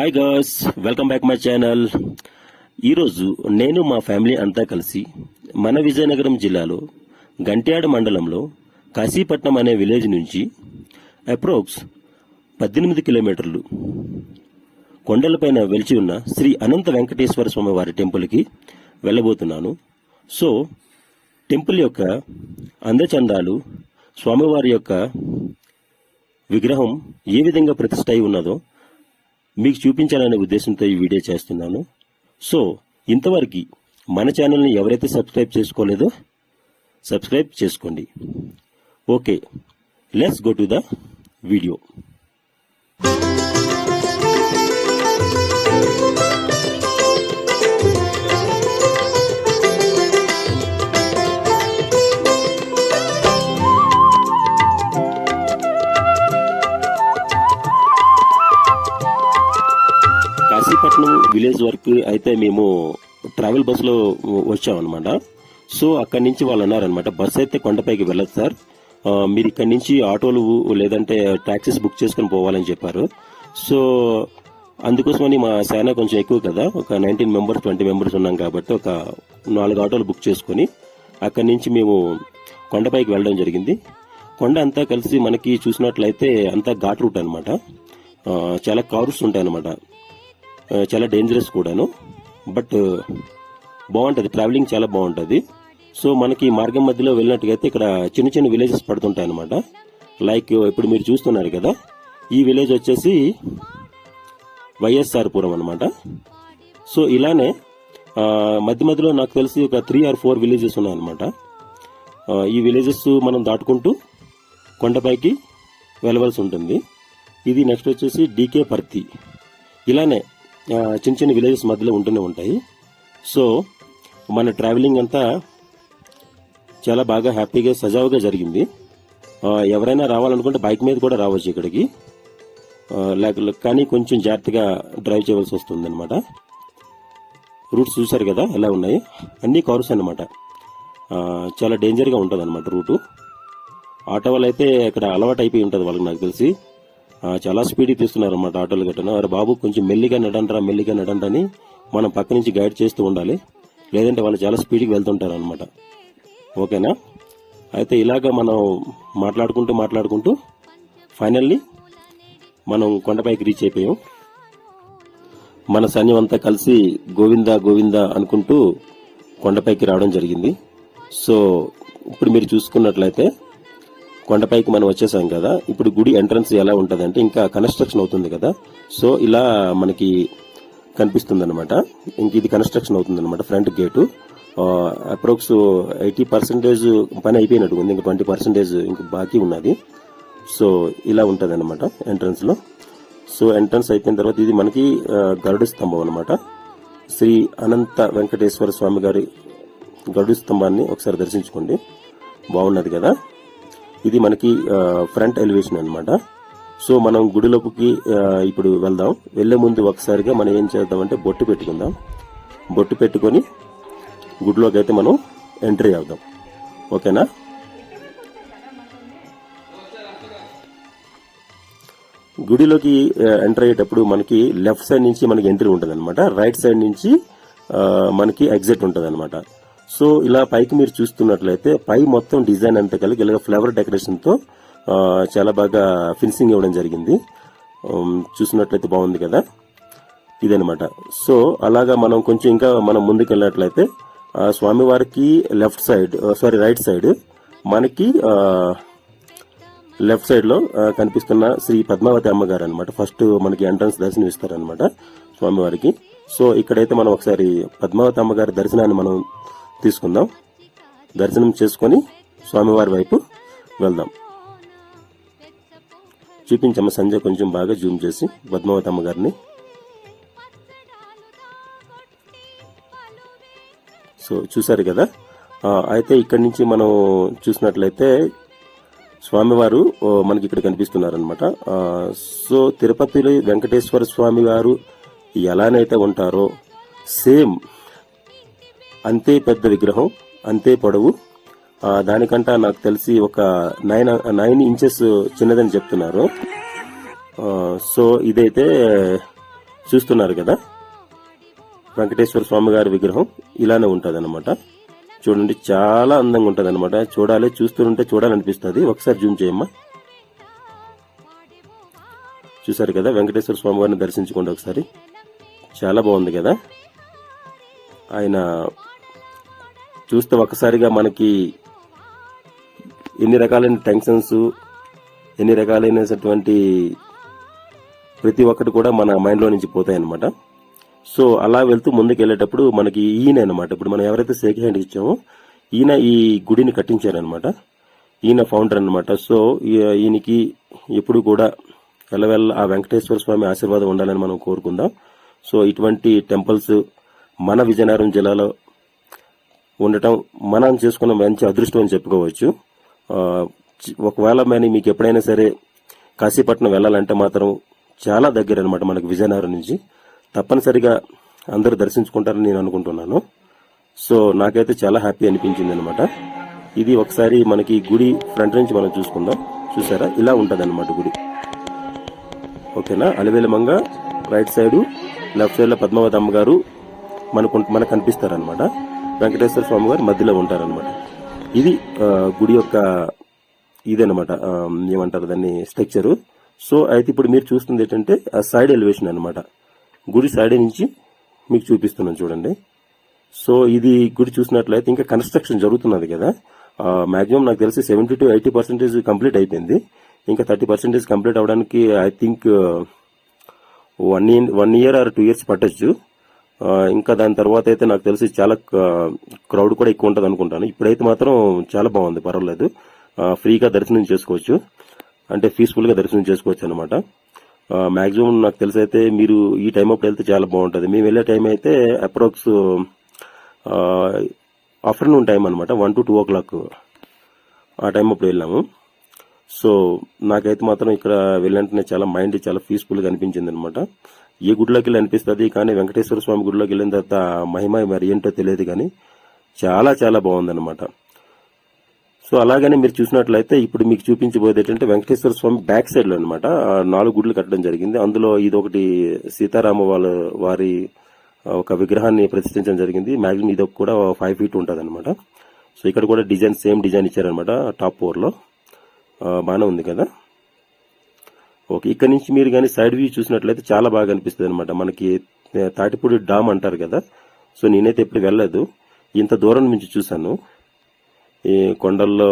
Hi girls, welcome back my channel. ఈరోజు నేను మా ఫ్యామిలీ అంతా కలిసి మన విజయనగరం జిల్లాలో గంట్యాడ మండలంలో కాశీపట్నం అనే విలేజ్ నుంచి అప్రోక్స్ 18 కిలోమీటర్లు కొండలపైన వెలిచి ఉన్న శ్రీ అనంత వెంకటేశ్వర స్వామి వారి టెంపుల్కి వెళ్ళబోతున్నాను. సో టెంపుల్ యొక్క అందచందాలు, స్వామివారి యొక్క విగ్రహం ఏ విధంగా ప్రతిష్ఠ అయి ఉన్నదో మీకు చూపించాలనే ఉద్దేశంతో ఈ వీడియో చేస్తున్నాను. సో ఇంతవరకు మన ఛానల్ని ఎవరైతే సబ్స్క్రైబ్ చేసుకోలేదో సబ్స్క్రైబ్ చేసుకోండి. Okay, let's go to the video. Kashipatnam village వరకు అయితే మేము ట్రావెల్ బస్సులో వచ్చామన్నమాట. సో అక్కడి నుంచి వాళ్ళు అన్నారనమాట, బస్సు అయితే కొండపైకి వెళ్ళదు సార్, మీరు ఇక్కడి నుంచి ఆటోలు లేదంటే టాక్సీస్ బుక్ చేసుకుని పోవాలని చెప్పారు. సో అందుకోసమని మా సేన కొంచెం ఎక్కువ కదా, ఒక 19 మెంబర్స్ 20 మెంబర్స్ ఉన్నాం కాబట్టి ఒక 4 ఆటోలు బుక్ చేసుకుని అక్కడి నుంచి మేము కొండపైకి వెళ్ళడం జరిగింది. కొండ అంతా కలిసి మనకి చూసినట్లయితే అంతా ఘాట్ రూట్ అనమాట. చాలా కార్స్ ఉంటాయి అనమాట, చాలా డేంజరస్ కూడాను, బట్ బాగుంటుంది, ట్రావెలింగ్ చాలా బాగుంటుంది. సో మనకి మార్గం మధ్యలో వెళ్ళినట్టుగా అయితే ఇక్కడ చిన్న చిన్న విలేజెస్ పడుతుంటాయి అనమాట. లైక్ ఇప్పుడు మీరు చూస్తున్నారు కదా, ఈ విలేజ్ వచ్చేసి వైఎస్ఆర్ పురం అనమాట. సో ఇలానే మధ్య మధ్యలో నాకు తెలిసి ఒక 3 or 4 విలేజెస్ ఉన్నాయన్నమాట. ఈ విలేజెస్ మనం దాటుకుంటూ కొండపైకి వెళ్ళవలసి ఉంటుంది. ఇది నెక్స్ట్ వచ్చేసి డీకే పర్తి. ఇలానే చిన్న చిన్న విలేజెస్ మధ్యలో ఉంటూనే ఉంటాయి. సో మన ట్రావెలింగ్ అంతా చాలా బాగా హ్యాపీగా సజావుగా జరిగింది. ఎవరైనా రావాలనుకుంటే బైక్ మీద కూడా రావచ్చు ఇక్కడికి, కానీ కొంచెం జాగ్రత్తగా డ్రైవ్ చేయవలసి వస్తుంది అనమాట. రూట్స్ చూశారు కదా ఎలా ఉన్నాయి, అన్ని కార్స్ అనమాట. చాలా డేంజర్గా ఉంటుంది అనమాట రూటు. ఆటో వాళ్ళు అయితే ఇక్కడ అలవాటు అయిపోయి ఉంటుంది వాళ్ళకి, నాకు తెలిసి చాలా స్పీడ్గా తీస్తున్నారు అన్నమాట ఆటోలు గట్టను. అరే బాబు కొంచెం మెల్లిగా నడండి అని మనం పక్క నుంచి గైడ్ చేస్తూ ఉండాలి, లేదంటే వాళ్ళు చాలా స్పీడ్గా వెళ్తుంటారు అనమాట. ఓకేనా? అయితే ఇలాగా మనం మాట్లాడుకుంటూ ఫైనల్లీ మనం కొండపైకి రీచ్ అయిపోయాం. మన సైన్యం అంతా కలిసి గోవిందా గోవిందా అనుకుంటూ కొండపైకి రావడం జరిగింది. సో ఇప్పుడు మీరు చూసుకున్నట్లయితే కొండపైకి మనం వచ్చేసాం కదా. ఇప్పుడు గుడి ఎంట్రన్స్ ఎలా ఉంటుంది అంటే ఇంకా కన్స్ట్రక్షన్ అవుతుంది కదా. సో ఇలా మనకి కనిపిస్తుంది అనమాట. ఇంక ఇది కన్స్ట్రక్షన్ అవుతుంది అనమాట. ఫ్రంట్ గేటు అప్రోక్స్ 80% పని అయిపోయినట్టు ఉంది, ఇంకా 20% ఇంకా బాకీ ఉన్నది. సో ఇలా ఉంటుంది అనమాట ఎంట్రన్స్ లో. సో ఎంట్రన్స్ అయిపోయిన తర్వాత ఇది మనకి గరుడ స్తంభం అనమాట. శ్రీ అనంత వెంకటేశ్వర స్వామి గారి గరుడ స్తంభాన్ని ఒకసారి దర్శించుకోండి, బాగున్నది కదా. ఇది మనకి ఫ్రంట్ ఎలివేషన్ అనమాట. సో మనం గుడిలోకి ఇప్పుడు వెళ్దాం. వెళ్లే ముందు ఒకసారిగా మనం ఏం చేద్దామంటే బొట్టు పెట్టుకుందాం. బొట్టు పెట్టుకొని గుడిలోకి అయితే మనం ఎంట్రీ అవుదాం. ఓకేనా? గుడిలోకి ఎంటర్ అయ్యేటప్పుడు మనకి లెఫ్ట్ సైడ్ నుంచి మనకి ఎంట్రీ ఉంటుంది అనమాట, రైట్ సైడ్ నుంచి మనకి ఎగ్జిట్ ఉంటుంది అనమాట. సో ఇలా పైకి మీరు చూస్తున్నట్లయితే పై మొత్తం డిజైన్ అంతా కలిగి ఇలాగ ఫ్లవర్ డెకరేషన్ తో చాలా బాగా ఫినిషింగ్ ఇవ్వడం జరిగింది. చూసినట్లయితే బాగుంది కదా, ఇదనమాట. సో అలాగా మనం కొంచెం ఇంకా మనం ముందుకు వెళ్ళినట్లయితే స్వామివారికి రైట్ సైడ్ మనకి లెఫ్ట్ సైడ్ లో కనిపిస్తున్న శ్రీ పద్మావతి అమ్మగారు అనమాట. ఫస్ట్ మనకి ఎంట్రన్స్ దర్శనం ఇస్తారనమాట స్వామివారికి. సో ఇక్కడైతే మనం ఒకసారి పద్మావతి అమ్మగారి దర్శనాన్ని మనం తీసుకుందాం. దర్శనం చేసుకుని స్వామివారి వైపు వెళ్దాం. చూపించమ్మ సంజయ్, కొంచెం బాగా జూమ్ చేసి పద్మావతి అమ్మగారిని. సో చూసారు కదా. అయితే ఇక్కడి నుంచి మనం చూసినట్లయితే స్వామివారు మనకి ఇక్కడ కనిపిస్తున్నారనమాట. సో తిరుపతిలో వెంకటేశ్వర స్వామి వారు ఎలానైతే ఉంటారో సేమ్ అంతే పెద్ద విగ్రహం, అంతే పొడవు, దానికంటే నాకు తెలిసి ఒక 9 ఇంచెస్ చిన్నదని చెప్తున్నారు. సో ఇదైతే చూస్తున్నారు కదా, వెంకటేశ్వర స్వామి గారి విగ్రహం ఇలానే ఉంటదన్నమాట. చూడండి, చాలా అందంగా ఉంటదన్నమాట. చూస్తుంటే చూడాలనిపిస్తుంది. ఒకసారి జూమ్ చేయమ్మా. చూసారు కదా, వెంకటేశ్వర స్వామి వారిని దర్శించుకోండి ఒకసారి. చాలా బాగుంది కదా. ఆయన చూస్తే ఒకసారిగా మనకి ఎన్ని రకాలైన టెన్షన్స్, ఎన్ని రకాలైనటువంటి ప్రతి ఒక్కటి కూడా మన మైండ్లో నుంచి పోతాయన్నమాట. సో అలా వెళ్తూ ముందుకు వెళ్ళేటప్పుడు మనకి ఈయన అనమాట, ఇప్పుడు మనం ఎవరైతే షేక్ హ్యాండ్ ఇచ్చామో ఈయన ఈ గుడిని కట్టించారనమాట. ఈయన ఫౌండర్ అనమాట. సో ఈయనకి ఎప్పుడు కూడా వెళ్ళవెళ్ళ ఆ వెంకటేశ్వర స్వామి ఆశీర్వాదం ఉండాలని మనం కోరుకుందాం. సో ఇటువంటి టెంపుల్స్ మన విజయనగరం జిల్లాలో ఉండటం మనం చేసుకున్న మంచి అదృష్టం అని చెప్పుకోవచ్చు. ఒకవేళ మీకు ఎప్పుడైనా సరే కాశీపట్నం వెళ్ళాలంటే మాత్రం చాలా దగ్గర అనమాట మనకు విజయనగరం నుంచి. తప్పనిసరిగా అందరూ దర్శించుకుంటారని నేను అనుకుంటున్నాను. సో నాకైతే చాలా హ్యాపీ అనిపించింది అనమాట. ఇది ఒకసారి మనకి గుడి ఫ్రంట్ నుంచి మనం చూసుకుందాం. చూసారా, ఇలా ఉంటది అనమాట గుడి. ఓకేనా, అలివేలమంగ రైట్ సైడ్, లెఫ్ట్ సైడ్ లో పద్మావతి అమ్మగారు మనకు కనిపిస్తారనమాట. వెంకటేశ్వర స్వామి గారు మధ్యలో ఉంటారనమాట. ఇది గుడి యొక్క ఇదనమాట, ఏమంటారు దాన్ని, స్ట్రక్చరు. సో అయితే ఇప్పుడు మీరు చూస్తుంది ఏంటంటే ఆ సైడ్ ఎలివేషన్ అనమాట. గుడి సైడ్ నుంచి మీకు చూపిస్తున్నాను చూడండి. సో ఇది గుడి చూసినట్లయితే ఇంకా కన్స్ట్రక్షన్ జరుగుతున్నది కదా. మాక్సిమం నాకు తెలిసి 70 to 80% కంప్లీట్ అయిపోయింది. ఇంకా 30% కంప్లీట్ అవడానికి I think 1 year or 2 years పట్టచ్చు. ఇంకా దాని తర్వాత అయితే నాకు తెలిసి చాలా క్రౌడ్ కూడా ఎక్కువ ఉంటుంది అనుకుంటాను. ఇప్పుడైతే మాత్రం చాలా బాగుంది, పర్వాలేదు. ఫ్రీగా దర్శనం చేసుకోవచ్చు, అంటే పీస్ఫుల్ గా దర్శనం చేసుకోవచ్చు అనమాట. మాక్సిమం నాకు తెలిసి అయితే మీరు ఈ టైం అప్పుడు వెళ్తే చాలా బాగుంటుంది. మేము వెళ్ళే టైం అయితే అప్రాక్స్ ఆఫ్టర్నూన్ టైం అనమాట, 1 to 2 o'clock ఆ టైం అప్పుడు వెళ్ళాము. సో నాకైతే మాత్రం ఇక్కడ వెళ్ళంటనే చాలా మైండ్ చాలా పీస్ఫుల్ గా అనిపించింది అనమాట. ఏ గుడిలోకి వెళ్ళి అనిపిస్తుంది, కానీ వెంకటేశ్వర స్వామి గుడిలోకి వెళ్ళిన తర్వాత మహిమ మరి ఏంటో తెలియదు, కానీ చాలా చాలా బాగుందన్నమాట. సో అలాగనే మీరు చూసినట్లయితే ఇప్పుడు మీకు చూపించబోయేది ఏంటంటే వెంకటేశ్వర స్వామి బ్యాక్ సైడ్ లో అనమాట 4 గుడ్లు కట్టడం జరిగింది. అందులో ఇదొకటి సీతారామ వారి ఒక విగ్రహాన్ని ప్రతిష్ఠించడం జరిగింది. మాక్సిమం ఇది కూడా 5 feet ఉంటుంది అనమాట. సో ఇక్కడ కూడా సేమ్ డిజైన్ ఇచ్చారనమాట టాప్ ఫ్లోర్ లో. బాగానే ఉంది కదా. ఓకే, ఇక్కడ నుంచి మీరు కానీ సైడ్ వ్యూ చూసినట్లయితే చాలా బాగా అనిపిస్తుంది అనమాట. మనకి తాటిపూడి డామ్ అంటారు కదా. సో నేనైతే ఎప్పుడు వెళ్ళలేదు, ఇంత దూరం నుంచి చూశాను. ఈ కొండల్లో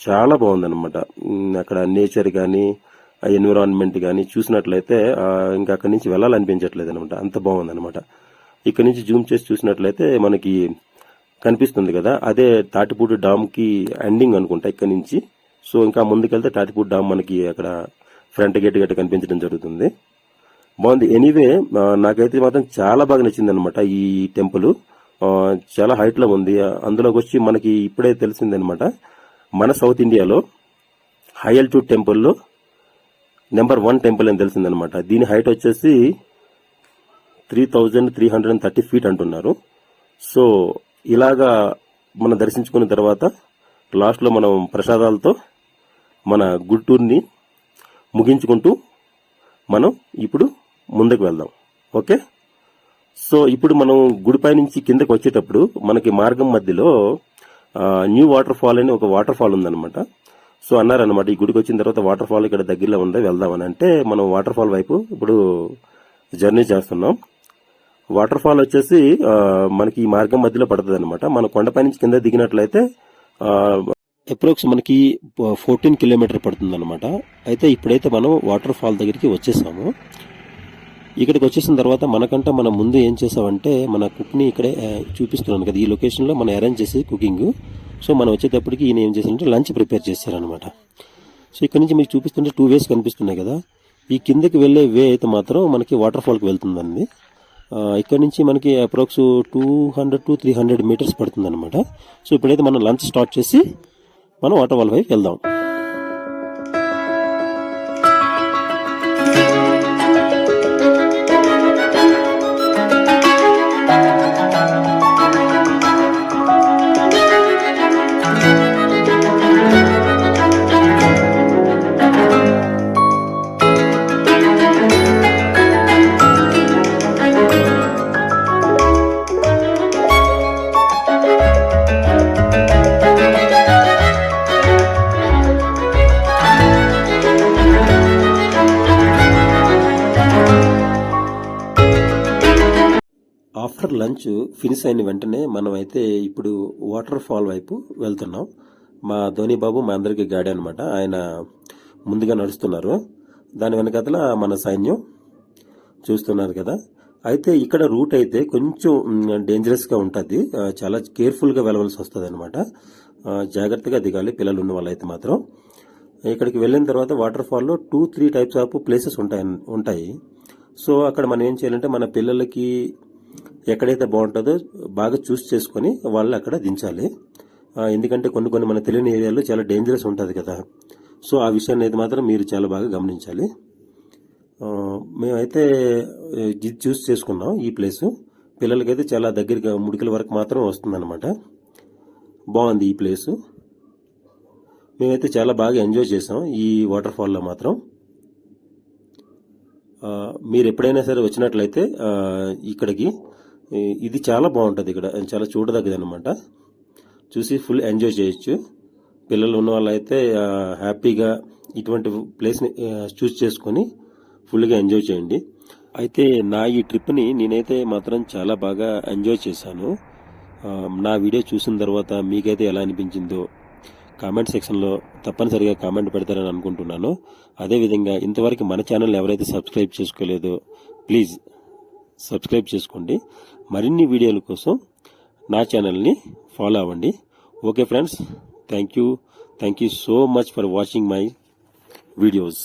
చాలా బాగుందన్నమాట. అక్కడ నేచర్ కానీ ఆ ఎన్విరాన్మెంట్ కానీ చూసినట్లయితే ఇంకా అక్కడి నుంచి వెళ్ళాలనిపించట్లేదు అనమాట, అంత బాగుందన్నమాట. ఇక్కడ నుంచి జూమ్ చేసి చూసినట్లయితే మనకి కనిపిస్తుంది కదా, అదే తాటిపూడి డామ్ కి ఎండింగ్ అనుకుంటా ఇక్కడ నుంచి. సో ఇంకా ముందుకెళ్తే తాటిపూడి డామ్ మనకి అక్కడ ఫ్రంట్ గేట్ గట్ట కనిపించడం జరుగుతుంది. బాగుంది. ఎనీవే నాకైతే మాత్రం చాలా బాగా నచ్చింది అనమాట. ఈ టెంపుల్ చాలా హైట్ లో ఉంది. అందులోకి వచ్చి మనకి ఇప్పుడే తెలిసిందనమాట, మన సౌత్ ఇండియాలో హై ఆల్టిట్యూడ్ టెంపుల్లో నెంబర్ 1 టెంపుల్ అని తెలిసిందనమాట. దీని హైట్ వచ్చేసి 3330 feet అంటున్నారు. సో ఇలాగా మనం దర్శించుకున్న తర్వాత లాస్ట్ లో మనం ప్రసాదాలతో మన గుంటూరుని ముగించుకుంటూ మనం ఇప్పుడు ముందుకు వెళ్దాం. ఓకే, సో ఇప్పుడు మనం గుడిపై నుంచి కిందకి వచ్చేటప్పుడు మనకి మార్గం మధ్యలో న్యూ వాటర్ ఫాల్ అని ఒక వాటర్ ఫాల్ ఉందన్నమాట. సో అన్నారనమాట, ఈ గుడికి వచ్చిన తర్వాత వాటర్ ఫాల్ ఇక్కడ దగ్గరలో ఉందా, వెళ్దామని. అంటే మనం వాటర్ ఫాల్ వైపు ఇప్పుడు జర్నీ చేస్తున్నాం. వాటర్ ఫాల్ వచ్చేసి మనకి ఈ మార్గం మధ్యలో పడుతుంది అనమాట. మన కొండపై నుంచి కింద దిగినట్లయితే అప్రోక్స్ మనకి 14 kilometers పడుతుంది అనమాట. అయితే ఇప్పుడైతే మనం వాటర్ ఫాల్ దగ్గరికి వచ్చేసాము. ఇక్కడికి వచ్చేసిన తర్వాత మనకంటే మనం ముందు ఏం చేసామంటే మన కుక్ని ఇక్కడే చూపిస్తున్నాను కదా, ఈ లొకేషన్లో మనం అరేంజ్ చేసి కుకింగ్. సో మనం వచ్చేటప్పటికి ఈయన ఏం చేశారంటే లంచ్ ప్రిపేర్ చేశారనమాట. సో ఇక్కడ నుంచి మీకు చూపిస్తుంటే 2 ways కనిపిస్తున్నాయి కదా. ఈ కిందకి వెళ్ళే వే అయితే మాత్రం మనకి వాటర్ ఫాల్కి వెళ్తుందండి. ఇక్కడ నుంచి మనకి అప్రాక్స్ 200 to 300 meters పడుతుంది అనమాట. సో ఇప్పుడైతే మనం లంచ్ స్టార్ట్ చేసి మనం వాటర్ ఫాల్ వైపు వెళ్దాం. లంచ్ ఫినిష్ అయిన వెంటనే మనం అయితే ఇప్పుడు వాటర్ ఫాల్ వైపు వెళ్తున్నాం. మా ధోని బాబు మా అందరికి గైడ్ అనమాట. ఆయన ముందుగా నడుస్తున్నారు. దాని వెనకాతల మన సైన్యం చూస్తున్నారు కదా. అయితే ఇక్కడ రూట్ అయితే కొంచెం డేంజరస్గా ఉంటుంది. చాలా కేర్ఫుల్గా వెళ్ళవలసి వస్తుంది అనమాట. జాగ్రత్తగా దిగాలి పిల్లలు ఉన్న వాళ్ళైతే మాత్రం. ఇక్కడికి వెళ్ళిన తర్వాత వాటర్ ఫాల్లో 2-3 టైప్స్ ఆఫ్ ప్లేసెస్ ఉంటాయి. సో అక్కడ మనం ఏం చేయాలంటే మన పిల్లలకి ఎక్కడైతే బాగుంటుందో బాగా చూస్ చేసుకొని వాళ్ళు అక్కడ దించాలి. ఎందుకంటే కొన్ని మన తెలియని ఏరియాలో చాలా డేంజరస్ ఉంటుంది కదా. సో ఆ విషయాన్ని అయితే మాత్రం మీరు చాలా బాగా గమనించాలి. మేమైతే ఇది చూస్ చేసుకున్నాం ఈ ప్లేసు. పిల్లలకైతే చాలా దగ్గరగా ముడికల వరకు మాత్రం వస్తుందన్నమాట. బాగుంది ఈ ప్లేసు. మేమైతే చాలా బాగా ఎంజాయ్ చేసాం ఈ వాటర్ ఫాల్లో మాత్రం. మీరు ఎప్పుడైనా సరే వచ్చినట్లయితే ఇక్కడికి ఇది చాలా బాగుంటుంది. ఇక్కడ చాలా చూడదగ్గది అనమాట. చూసి ఫుల్ ఎంజాయ్ చేయొచ్చు. పిల్లలు ఉన్న వాళ్ళు అయితే హ్యాపీగా ఇటువంటి ప్లేస్ని చూస్ చేసుకొని ఫుల్గా ఎంజాయ్ చేయండి. అయితే నా ఈ ట్రిప్ని నేనైతే మాత్రం చాలా బాగా ఎంజాయ్ చేశాను. నా వీడియో చూసిన తర్వాత మీకైతే ఎలా అనిపించిందో కామెంట్ సెక్షన్లో తప్పనిసరిగా కామెంట్ పెడతారని అనుకుంటున్నాను. అదేవిధంగా ఇంతవరకు మన ఛానల్ ఎవరైతే సబ్స్క్రైబ్ చేసుకోలేదో ప్లీజ్ సబ్స్క్రైబ్ చేసుకోండి. మరిన్ని వీడియోల కోసం నా ఛానల్ని ఫాలో అవ్వండి. Okay friends, thank you so much for watching my videos.